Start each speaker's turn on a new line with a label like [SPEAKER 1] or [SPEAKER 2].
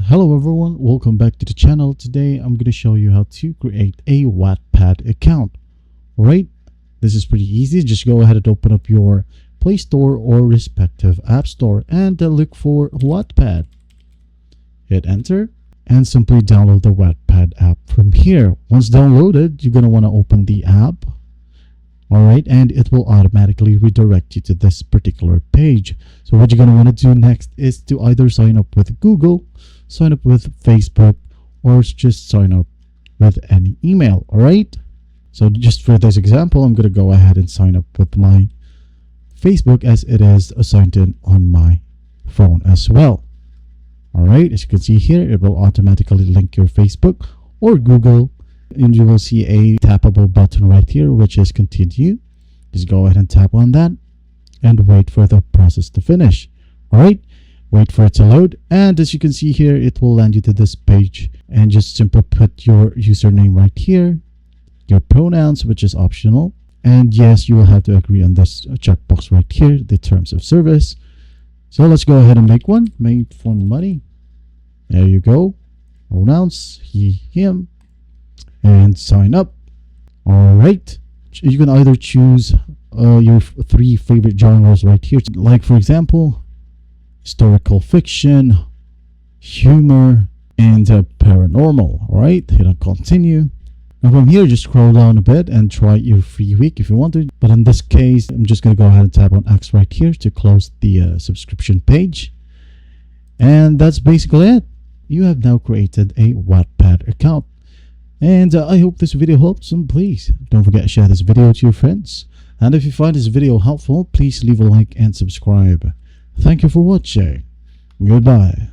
[SPEAKER 1] Hello everyone, welcome back to the channel. Today I'm going to show you how to create a Wattpad account. Alright, this is pretty easy. Just go ahead and open up your Play Store or respective App Store and look for Wattpad. Hit enter and simply download the Wattpad app from here. Once downloaded, you're going to want to open the app. Alright, and it will automatically redirect you to this particular page. So what you're going to want to do next is to either sign up with Google, sign up with Facebook, or just sign up with any email. Alright, so just for this example, I'm going to go ahead and sign up with my Facebook as it is signed in on my phone as well. Alright, as you can see here, it will automatically link your Facebook or Google, and you will see a tappable button right here which is continue. Just go ahead and tap on that and wait for the process to finish. Alright, wait for it to load, and as you can see here, it will land you to this page, and just simply put your username right here, your pronouns, which is optional, and yes, you will have to agree on this checkbox right here, the terms of service. So let's go ahead and make one. Made for money. There you go. Pronouns he, him, and sign up. Alright, you can either choose your three favorite genres right here, like for example historical fiction, humor, and paranormal. Alright, hit on continue. Now from here, just scroll down a bit and try your free week if you want to, but in this case I'm just going to go ahead and tap on X right here to close the subscription page. And that's basically it. You have now created a Wattpad account. And I hope this video helps, and please don't forget to share this video to your friends. And if you find this video helpful, please leave a like and subscribe. Thank you for watching. Goodbye.